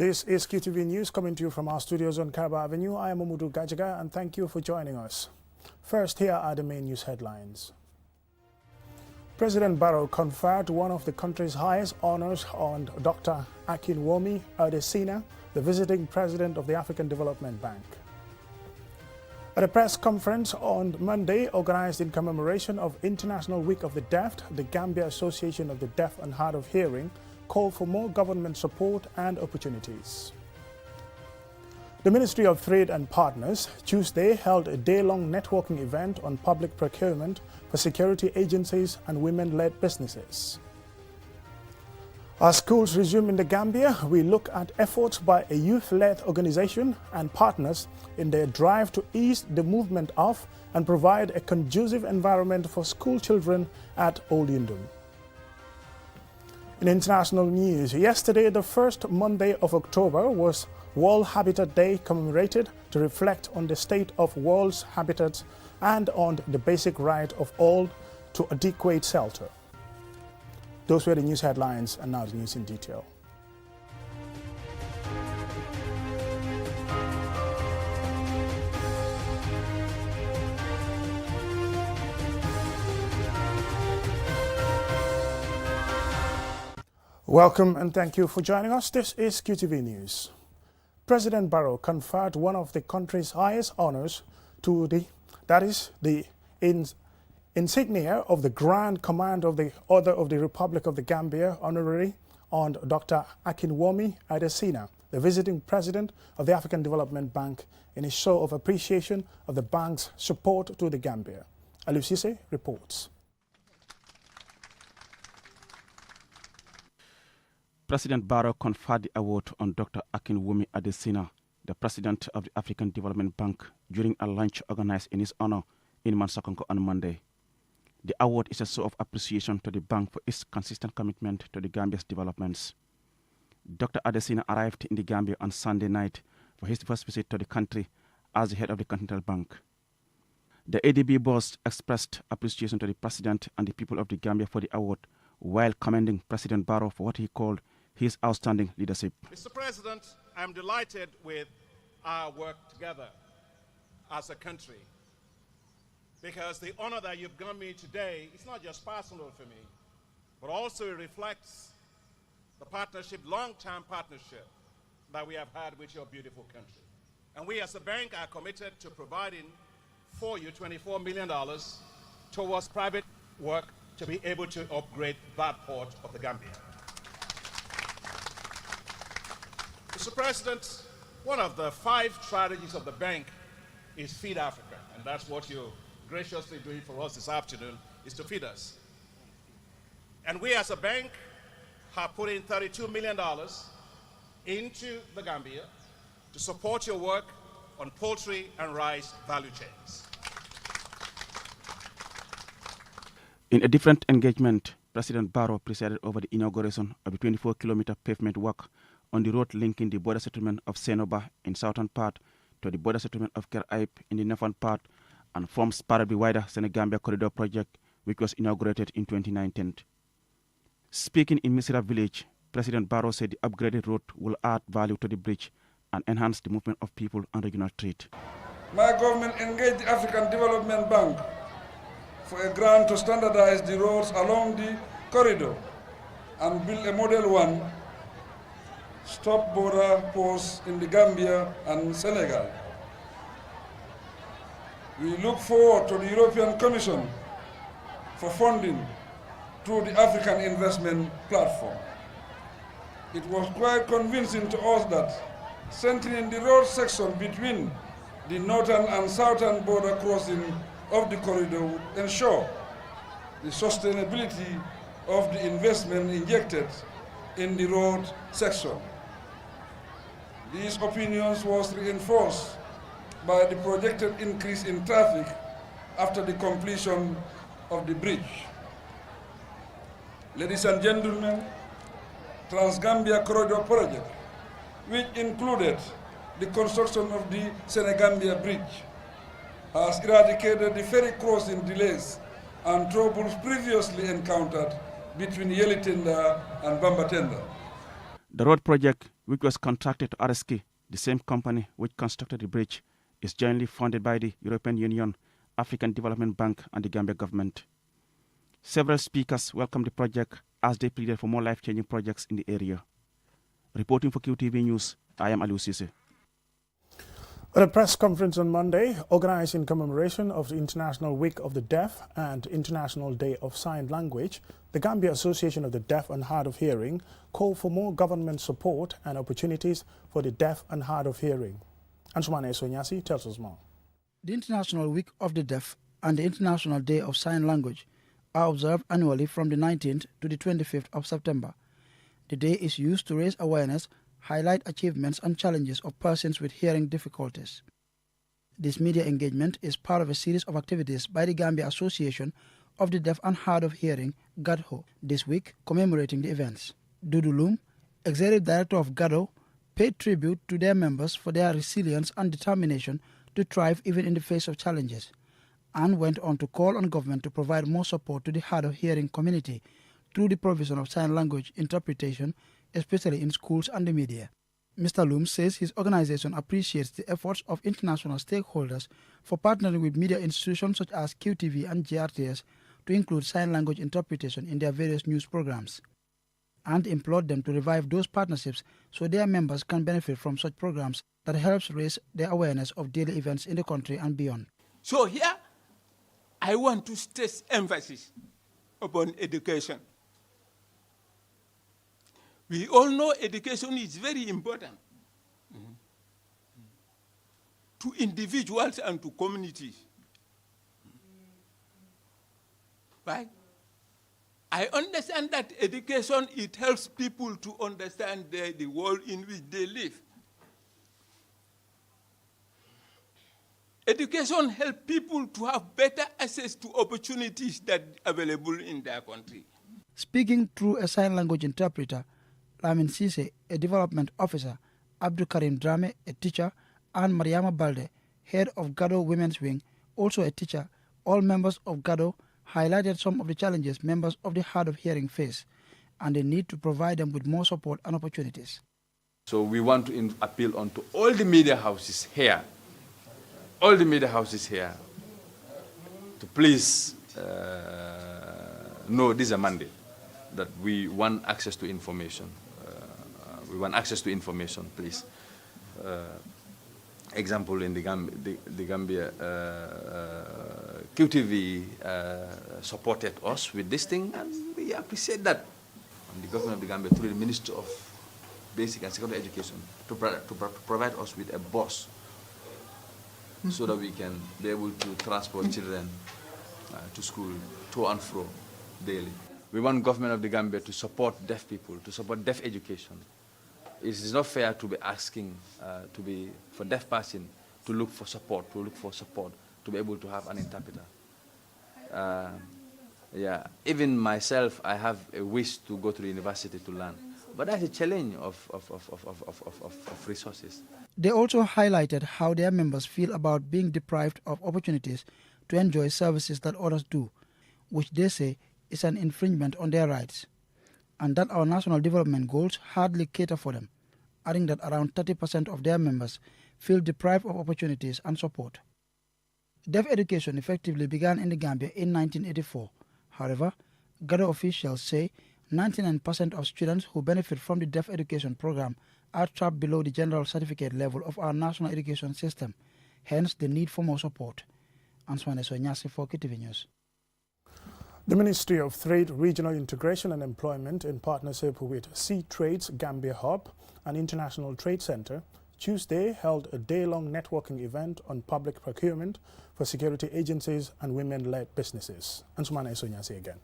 This is QTV News coming to you from our studios on Caraba Avenue. I am Amudu Gajaga and thank you for joining us. First, here are the main news headlines. President Barrow conferred one of the country's highest honors on Dr. Akinwumi Adesina, the visiting president of the African Development Bank. At a press conference on Monday organized in commemoration of International Week of the Deaf, the Gambia Association of the Deaf and Hard of Hearing called for more government support and opportunities. The Ministry of Trade and Partners Tuesday held a day-long networking event on public procurement for security agencies and women-led businesses. As schools resume in the Gambia, we look at efforts by a youth-led organization and partners in their drive to ease the movement of and provide a conducive environment for school children at Old Yundum. In international news, yesterday, the first Monday of October, was World Habitat Day commemorated to reflect on the state of world's habitats and on the basic right of all to adequate shelter. Those were the news headlines, and now the news in detail. Welcome and thank you for joining us. This is QTV News. President Barrow conferred one of the country's highest honors to the insignia of the Grand Command of the Order of the Republic of the Gambia honorary on Dr. Akinwumi Adesina, the visiting president of the African Development Bank, in a show of appreciation of the bank's support to the Gambia. Alusise reports. President Barrow conferred the award on Dr. Akinwumi Adesina, the president of the African Development Bank, during a lunch organized in his honor in Mansakonko on Monday. The award is a show of appreciation to the bank for its consistent commitment to the Gambia's developments. Dr. Adesina arrived in the Gambia on Sunday night for his first visit to the country as the head of the Continental Bank. The ADB boss expressed appreciation to the president and the people of the Gambia for the award, while commending President Barrow for what he called his outstanding leadership. Mr. President, I'm delighted with our work together as a country, because the honor that you've given me today is not just personal for me, but also it reflects the partnership, long-term partnership that we have had with your beautiful country. And we as a bank are committed to providing for you $24 million towards private work to be able to upgrade that port of the Gambia. Mr. President, one of the 5 strategies of the bank is Feed Africa, and that's what you're graciously doing for us this afternoon, is to feed us. And we as a bank have put in $32 million into the Gambia to support your work on poultry and rice value chains. In a different engagement, President Barrow presided over the inauguration of the 24-kilometer pavement work on the road linking the border settlement of Senoba in southern part to the border settlement of Keraib in the northern part, and forms part of the wider Senegambia Corridor project, which was inaugurated in 2019. Speaking in Misira village, President Barrow said the upgraded road will add value to the bridge and enhance the movement of people and regional trade. My government engaged the African Development Bank for a grant to standardize the roads along the corridor and build a model one stop border post in the Gambia and Senegal. We look forward to the European Commission for funding through the African Investment Platform. It was quite convincing to us that strengthening the road section between the northern and southern border crossing of the corridor would ensure the sustainability of the investment injected in the road section. These opinions was reinforced by the projected increase in traffic after the completion of the bridge. Ladies and gentlemen, Trans-Gambia Corridor project, which included the construction of the Senegambia Bridge, has eradicated the ferry crossing delays and troubles previously encountered between Yelitinda and Bambatenda. The road project, which was contracted to RSK, the same company which constructed the bridge, is jointly funded by the European Union, African Development Bank, and the Gambia government. Several speakers welcomed the project as they pleaded for more life-changing projects in the area. Reporting for QTV News, I am Aliou Cissé. At a press conference on Monday, organized in commemoration of the International Week of the Deaf and International Day of Sign Language, the Gambia Association of the Deaf and Hard of Hearing called for more government support and opportunities for the deaf and hard of hearing. Ansumane Sonyasi tells us more. The International Week of the Deaf and the International Day of Sign Language are observed annually from the 19th to the 25th of September. The day is used to raise awareness, highlight achievements and challenges of persons with hearing difficulties. This media engagement is part of a series of activities by the Gambia Association of the Deaf and Hard of Hearing, GADHO, this week commemorating the events. Dudu Loom, Executive Director of GADHO, paid tribute to their members for their resilience and determination to thrive even in the face of challenges, and went on to call on government to provide more support to the hard of hearing community through the provision of sign language interpretation, especially in schools and the media. Mr. Loom says his organization appreciates the efforts of international stakeholders for partnering with media institutions such as QTV and GRTS to include sign language interpretation in their various news programs, and implored them to revive those partnerships so their members can benefit from such programs that helps raise their awareness of daily events in the country and beyond. So here, I want to stress emphasis upon education. We all know education is very important to individuals and to communities. Right? I understand that education, it helps people to understand the world in which they live. Education helps people to have better access to opportunities that are available in their country. Speaking through a sign language interpreter, Lamin Sise, a development officer, Abdul Karim Drame, a teacher, and Mariama Balde, head of GADO Women's Wing, also a teacher, all members of GADO highlighted some of the challenges members of the hard of hearing face and the need to provide them with more support and opportunities. So we want to appeal on to all the media houses here, to please know this is a mandate, that we want access to information. Please. Example, in the Gambia, QTV supported us with this thing, and we appreciate that. And the government of the Gambia, through the Ministry of Basic and Secondary Education, to provide us with a bus so that we can be able to transport children to school, to and fro, daily. We want government of the Gambia to support deaf people, to support deaf education. It is not fair to be asking for deaf person to look for support, to be able to have an interpreter. Even myself, I have a wish to go to the university to learn, but that's a challenge of resources. They also highlighted how their members feel about being deprived of opportunities to enjoy services that others do, which they say is an infringement on their rights, and that our national development goals hardly cater for them, adding that around 30% of their members feel deprived of opportunities and support. Deaf education effectively began in the Gambia in 1984. However, GADO officials say 99% of students who benefit from the deaf education program are trapped below the general certificate level of our national education system, hence the need for more support. Answane Sonyasi for QTV News. The Ministry of Trade, Regional Integration and Employment, in partnership with C-Trade's Gambia Hub and International Trade Center, Tuesday held a day-long networking event on public procurement for security agencies and women-led businesses. Ansumane Sonyasi again.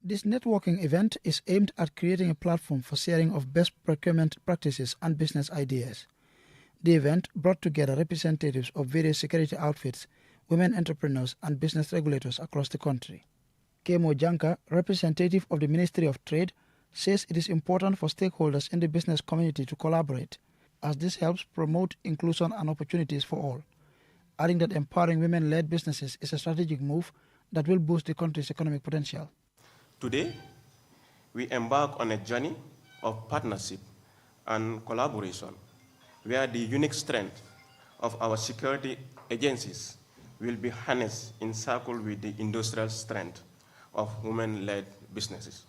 This networking event is aimed at creating a platform for sharing of best procurement practices and business ideas. The event brought together representatives of various security outfits, women entrepreneurs and business regulators across the country. Kemo Janka, representative of the Ministry of Trade, says it is important for stakeholders in the business community to collaborate, as this helps promote inclusion and opportunities for all, adding that empowering women-led businesses is a strategic move that will boost the country's economic potential. Today, we embark on a journey of partnership and collaboration, where the unique strength of our security agencies will be harnessed in circle with the industrial strength of women-led businesses.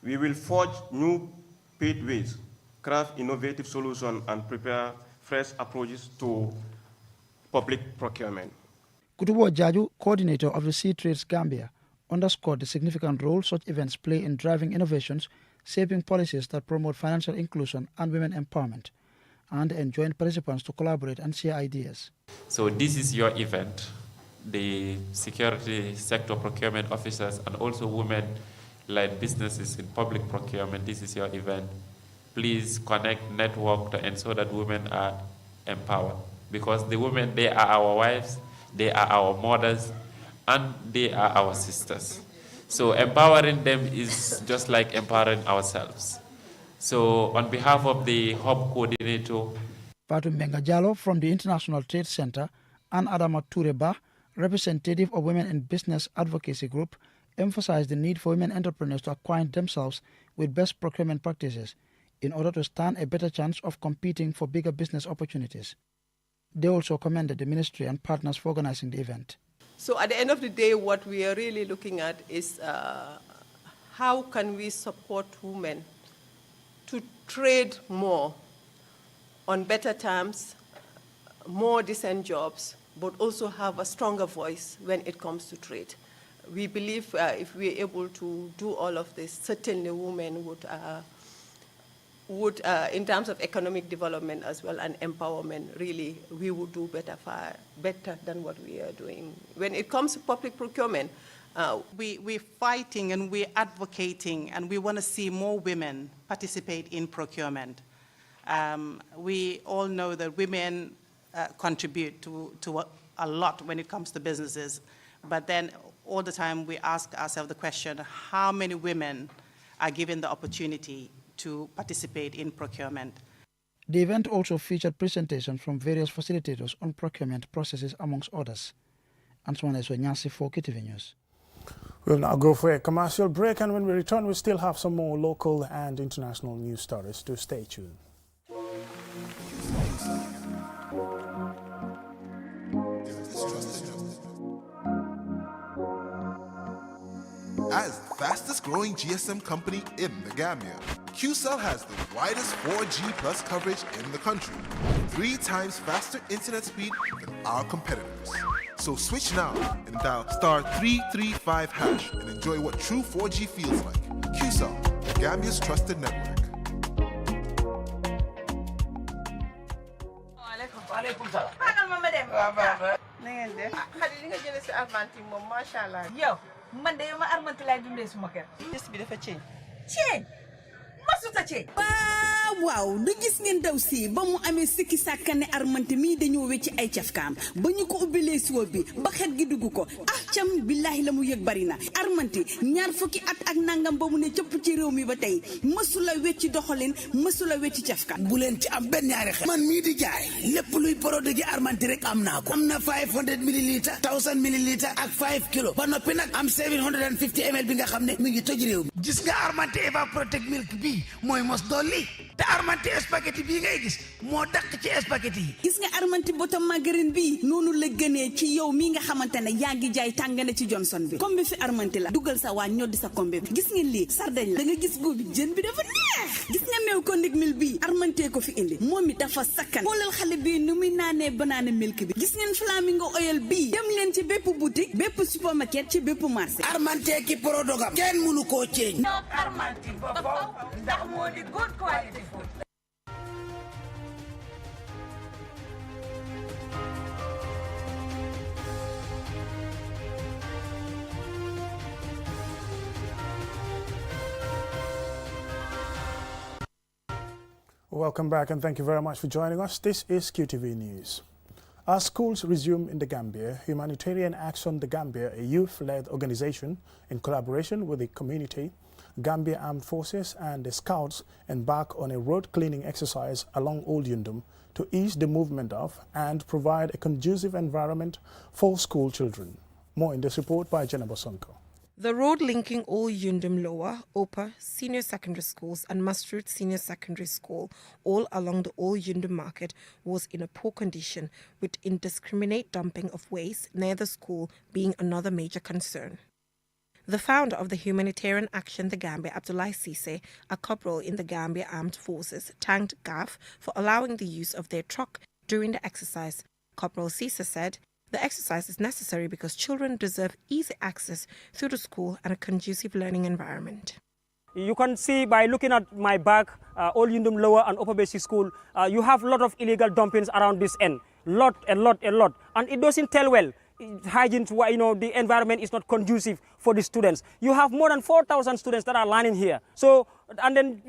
We will forge new pathways, craft innovative solutions, and prepare fresh approaches to public procurement. Kutubo Jaju, coordinator of the Sea Trades Gambia, underscored the significant role such events play in driving innovations, shaping policies that promote financial inclusion and women empowerment, and enjoined participants to collaborate and share ideas. So this is your event. The security sector procurement officers and also women-led businesses in public procurement, this is your event. Please connect, network to ensure that women are empowered. Because the women, they are our wives, they are our mothers, and they are our sisters. So empowering them is just like empowering ourselves. So on behalf of the hub coordinator, Fatou Mbenga Jallow from the International Trade Center and Adama Toureba, representative of Women in Business Advocacy Group, emphasized the need for women entrepreneurs to acquaint themselves with best procurement practices in order to stand a better chance of competing for bigger business opportunities. They also commended the ministry and partners for organizing the event. So at the end of the day, what we are really looking at is how can we support women to trade more on better terms, more decent jobs, but also have a stronger voice when it comes to trade. We believe if we are able to do all of this, certainly women would in terms of economic development as well and empowerment, really, we would do better than what we are doing. When it comes to public procurement, we're fighting and we're advocating, and we want to see more women participate in procurement. We all know that women contribute to a lot when it comes to businesses, but then all the time we ask ourselves the question, how many women are given the opportunity to participate in procurement? The event also featured presentations from various facilitators on procurement processes, amongst others. Antoine Esonyasi for KTV News. We'll now go for a commercial break, and when we return, we still have some more local and international news stories, so stay tuned. As the fastest growing GSM company in the Gambia, QCell has the widest 4G plus coverage in the country, 3 times faster internet speed than our competitors. So switch now and dial *335# and enjoy what true 4G feels like. QCell, Gambia's trusted network. Man de ma armanti lay dundé suma kër. Gis bi dafa ceeñ. Masuta ceeñ. Waaw du gis ngeen daw si ba mu amee sikki sàkkane armanti mii dañoo wecci ay cafkaam ba ñu ko ubbilee siwo bi ba xet gi dugg ko cam billaahi la mu yëg bari na armanti ñaar fukki at ak nangam ba mu ne cëpp ci réew mi ba tey mësula wecci doxalin mësula wecci cafka bu leen ci am benn ñaari xel man mii di jaay lépp luy produit gi armanti rek am naa ko am na 500 millilitres 1000 millilitres ak 5 kilos ba noppi nag am 750 ml bi nga xam ne mi ngi toj réew mi gis nga armanti Eva Protect Milk bi mooy mos dolli te armanti spaghetti bii ngay gis moo dàq ci spaghetti yi gis nga armanti bottom margarine bi noonu la gënee ci yow mi nga xamante ne yaa ngi jaay tàngane ci Johnson bi kombi fi armanti la dugal sa waa ñoddi sa kombi bi gis ngeen lii sardañ la da nga gis góobi jën bi dafa neex gis nga meew ko ndig mil bi armantee ko fi indi moom mi dafa sakkan xoolal xale bi nu muy naanee banana milk bi gis ngeen flamingo oil bi dem leen ci bépp boutique bépp supermarket ci bépp marché armantee ki prodogam kenn mënu koo ceeñ armanti boppam ndax moo di good quality food. Welcome back, and thank you very much for joining us. This is QTV News. As schools resume in the Gambia, Humanitarian Action the Gambia, a youth-led organization in collaboration with the community, Gambia Armed Forces and the Scouts, embark on a road cleaning exercise along Old Yundum to ease the movement of and provide a conducive environment for school children. More in this report by Jenna Bosonko. The road linking all Yundum Lower, Opa Senior Secondary Schools and Mastrut Senior Secondary School, all along the Old Yundum Market, was in a poor condition, with indiscriminate dumping of waste near the school being another major concern. The founder of the Humanitarian Action The Gambia, Abdullahi Cisse, a corporal in the Gambia Armed Forces, thanked GAF for allowing the use of their truck during the exercise. Corporal Cisse said, "The exercise is necessary because children deserve easy access through the school and a conducive learning environment." You can see by looking at my back, Old Yundum Lower and Upper Basic School, you have a lot of illegal dumpings around this end. A lot. And it doesn't tell well. Hygiene, the environment is not conducive for the students. You have more than 4,000 students that are learning here. So, and then,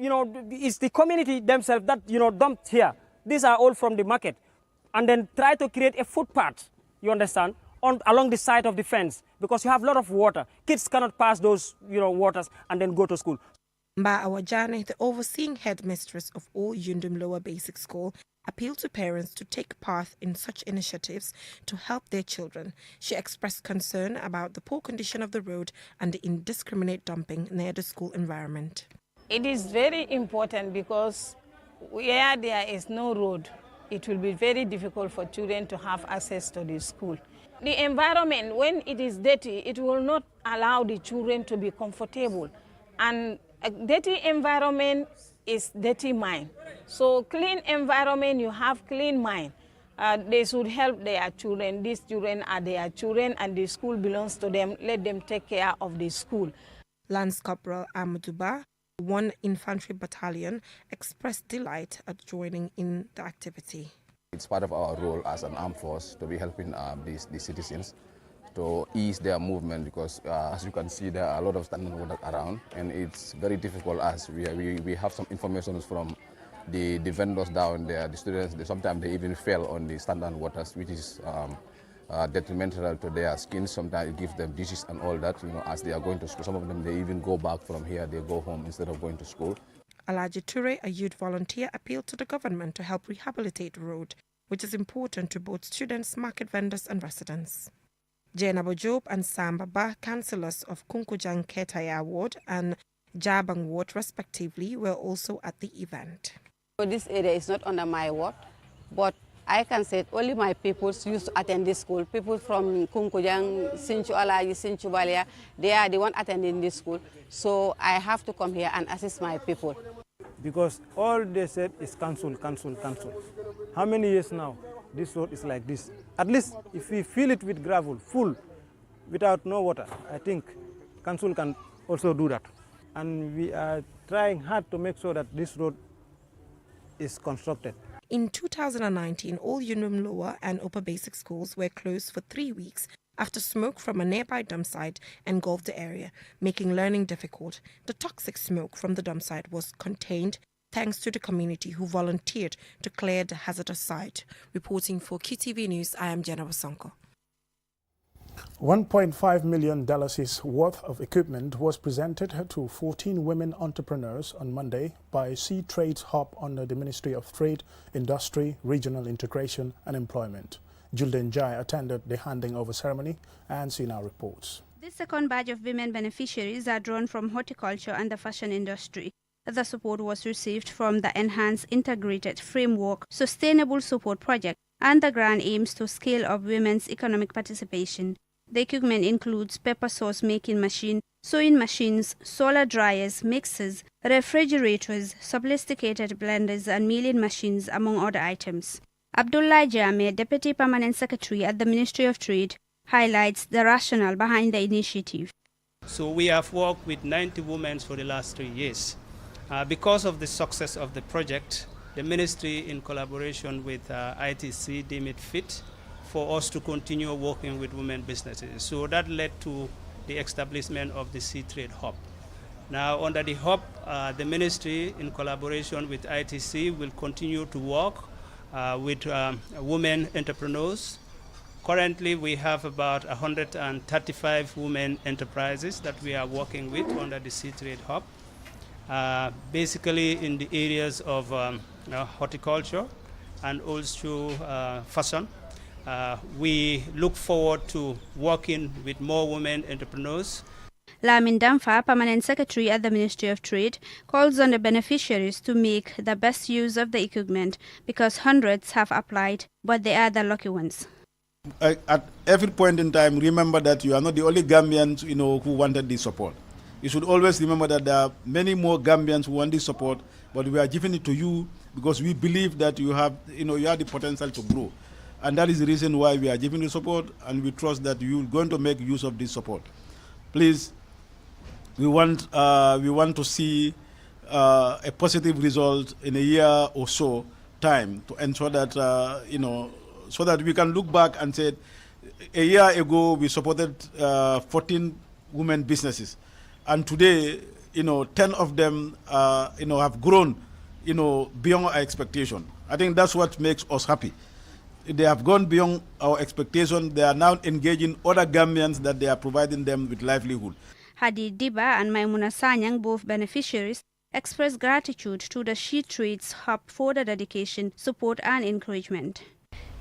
it's the community themselves that, dumped here. These are all from the market. And then try to create a footpath, you understand, along the side of the fence, because you have a lot of water. Kids cannot pass those, waters and then go to school. Mba Awajane, the overseeing headmistress of Old Yundum Lower Basic School, appealed to parents to take part in such initiatives to help their children. She expressed concern about the poor condition of the road and the indiscriminate dumping near the school environment. It is very important because where there is no road, it will be very difficult for children to have access to the school. The environment, when it is dirty, it will not allow the children to be comfortable. And a dirty environment is dirty mind. So clean environment, you have clean mind. They should help their children. These children are their children and the school belongs to them. Let them take care of the school. Lance Corporal Amaduba, 1 Infantry Battalion, expressed delight at joining in the activity. It's part of our role as an armed force to be helping these citizens to ease their movement, because as you can see, there are a lot of standing water around, and it's very difficult as we have some information from the vendors down there. The students, sometimes they even fell on the standard waters, which is detrimental to their skin. Sometimes it gives them disease and all that, as they are going to school. Some of them, they even go back from here, they go home instead of going to school. Alaji Ture, a youth volunteer, appealed to the government to help rehabilitate the road, which is important to both students, market vendors and residents. Jainabo Job and Samba Ba, councillors of Kunkujang Ketaya Ward and Jabang Ward respectively, were also at the event. This area is not under my ward, but I can say only my people used to attend this school. People from Kunkujang, Sinchu Alaji, Sinchu Balia, they are the one attending this school. So I have to come here and assist my people. Because all they said is cancel. How many years now this road is like this? At least if we fill it with gravel, full, without no water, I think council can also do that. And we are trying hard to make sure that this road is constructed. In 2019, all Yundum Lower and Upper Basic Schools were closed for 3 weeks after smoke from a nearby dump site engulfed the area, making learning difficult. The toxic smoke from the dump site was contained thanks to the community who volunteered to clear the hazardous site. Reporting for QTV News, I am Jenna Wasonko. $1.5 million worth of equipment was presented to 14 women entrepreneurs on Monday by Sea Trades Hub under the Ministry of Trade, Industry, Regional Integration and Employment. Julden Jai attended the handing over ceremony and Sina reports. This second batch of women beneficiaries are drawn from horticulture and the fashion industry. The support was received from the Enhanced Integrated Framework Sustainable Support Project, and the grant aims to scale up women's economic participation. The equipment includes pepper sauce making machine, sewing machines, solar dryers, mixers, refrigerators, sophisticated blenders and milling machines, among other items. Abdullah Jame, Deputy Permanent Secretary at the Ministry of Trade, highlights the rationale behind the initiative. So we have worked with 90 women for the last 3 years. Because of the success of the project, the ministry, in collaboration with ITC, deemed it fit for us to continue working with women businesses. So that led to the establishment of the Sea Trade Hub. Now, under the hub, the ministry, in collaboration with ITC, will continue to work with women entrepreneurs. Currently, we have about 135 women enterprises that we are working with under the Sea Trade Hub. Basically in the areas of horticulture and also fashion. We look forward to working with more women entrepreneurs. Lamin Damfa, Permanent Secretary at the Ministry of Trade, calls on the beneficiaries to make the best use of the equipment because hundreds have applied, but they are the lucky ones. At every point in time, remember that you are not the only Gambians, who wanted this support. You should always remember that there are many more Gambians who want this support, but we are giving it to you because we believe that you have the potential to grow. And that is the reason why we are giving the support, and we trust that you are going to make use of this support. Please, we want to see a positive result in a year or so time to ensure that, so that we can look back and say, a year ago we supported 14 women businesses. And today, 10 of them, have grown, beyond our expectation. I think that's what makes us happy. They have gone beyond our expectation. They are now engaging other Gambians that they are providing them with livelihood. Hadi Diba and Maimuna Sanyang, both beneficiaries, expressed gratitude to the She Trades Hub for the dedication, support and encouragement.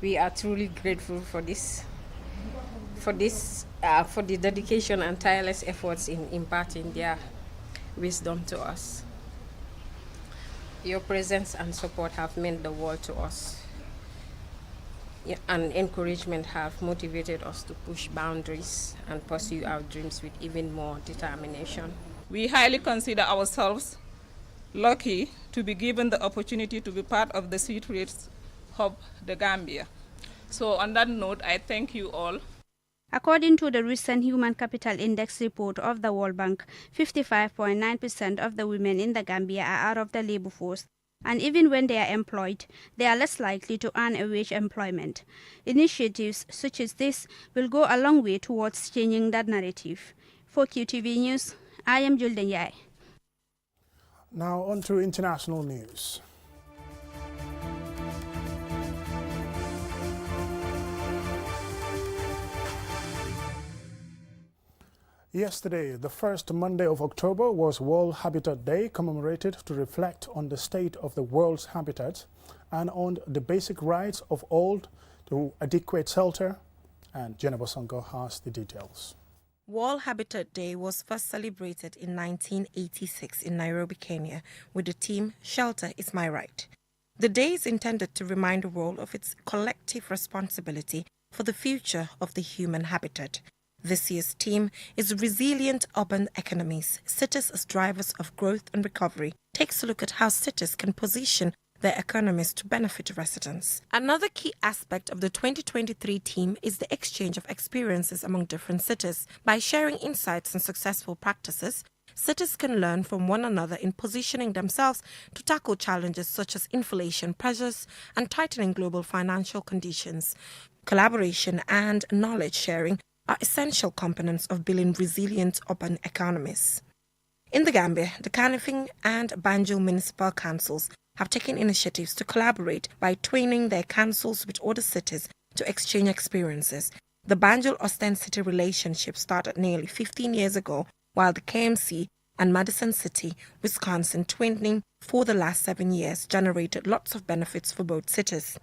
We are truly grateful for the dedication and tireless efforts in imparting their wisdom to us. Your presence and support have meant the world to us, and encouragement have motivated us to push boundaries and pursue our dreams with even more determination. We highly consider ourselves lucky to be given the opportunity to be part of the She Trades Hub, the Gambia. So on that note, I thank you all. According to the recent Human Capital Index report of the World Bank, 55.9% of the women in the Gambia are out of the labor force, and even when they are employed, they are less likely to earn a wage employment. Initiatives such as this will go a long way towards changing that narrative. For QTV News, I am Julden Yai. Now on to international news. Yesterday, the first Monday of October, was World Habitat Day, commemorated to reflect on the state of the world's habitats and on the basic rights of all to adequate shelter. And Jennifer Sonko has the details. World Habitat Day was first celebrated in 1986 in Nairobi, Kenya, with the theme Shelter is My Right. The day is intended to remind the world of its collective responsibility for the future of the human habitat. This year's theme is Resilient Urban Economies, Cities as Drivers of Growth and Recovery. Takes a look at how cities can position their economies to benefit residents. Another key aspect of the 2023 theme is the exchange of experiences among different cities. By sharing insights and successful practices, cities can learn from one another in positioning themselves to tackle challenges such as inflation pressures and tightening global financial conditions. Collaboration and knowledge sharing are essential components of building resilient urban economies. In the Gambia, the Kanifing and Banjul municipal councils have taken initiatives to collaborate by training their councils with other cities to exchange experiences. The Banjul-Ostend City relationship started nearly 15 years ago, while the KMC and Madison City, Wisconsin twinning for the last 7 years generated lots of benefits for both cities.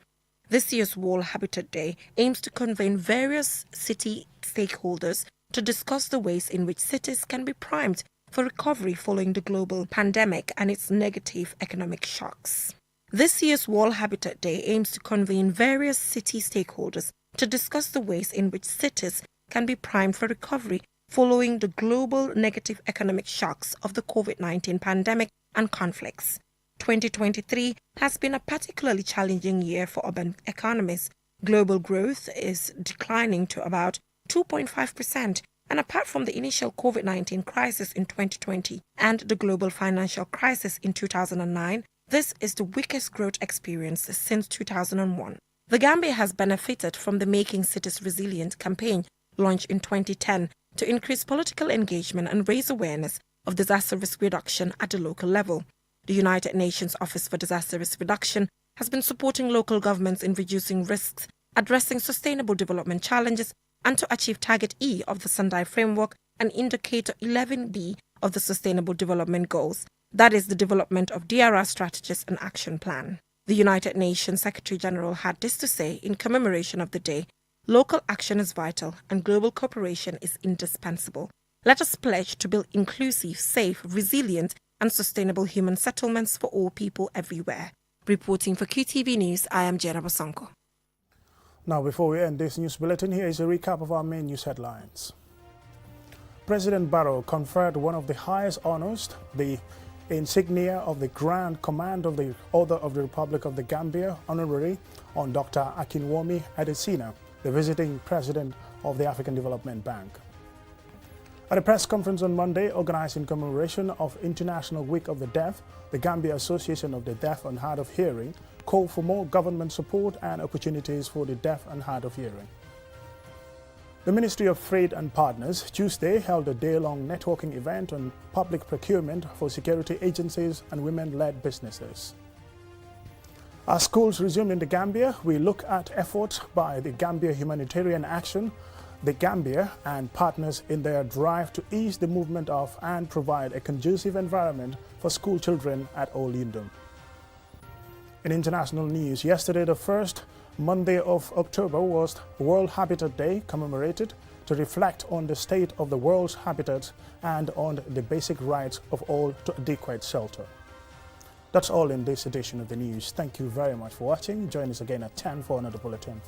This year's World Habitat Day aims to convene various city stakeholders to discuss the ways in which cities can be primed for recovery following the global pandemic and its negative economic shocks. This year's World Habitat Day aims to convene various city stakeholders to discuss the ways in which cities can be primed for recovery following the global negative economic shocks of the COVID-19 pandemic and conflicts. 2023 has been a particularly challenging year for urban economies. Global growth is declining to about 2.5%, and apart from the initial COVID-19 crisis in 2020 and the global financial crisis in 2009, this is the weakest growth experience since 2001. The Gambia has benefited from the Making Cities Resilient campaign launched in 2010 to increase political engagement and raise awareness of disaster risk reduction at the local level. The United Nations Office for Disaster Risk Reduction has been supporting local governments in reducing risks, addressing sustainable development challenges, and to achieve Target E of the Sendai Framework and Indicator 11B of the Sustainable Development Goals, that is the development of DRR strategies and action plan. The United Nations Secretary General had this to say in commemoration of the day: local action is vital and global cooperation is indispensable. Let us pledge to build inclusive, safe, resilient, and sustainable human settlements for all people everywhere. Reporting for QTV News, I am Jenna Basanko. Now, before we end this news bulletin, here is a recap of our main news headlines. President Barrow conferred one of the highest honors, the insignia of the Grand Command of the Order of the Republic of the Gambia, honorary, on Dr. Akinwumi Adesina, the visiting president of the African Development Bank. At a press conference on Monday, organized in commemoration of International Week of the Deaf, the Gambia Association of the Deaf and Hard of Hearing called for more government support and opportunities for the deaf and hard of hearing. The Ministry of Trade and Partners Tuesday held a day-long networking event on public procurement for security agencies and women-led businesses. As schools resume in the Gambia, we look at efforts by the Gambia Humanitarian Action, the Gambia and partners in their drive to ease the movement of and provide a conducive environment for school children at Old Yundum. In international news, yesterday, the first Monday of October, was World Habitat Day, commemorated to reflect on the state of the world's habitats and on the basic rights of all to adequate shelter. That's all in this edition of the news. Thank you very much for watching. Join us again at 10 for another bulletin.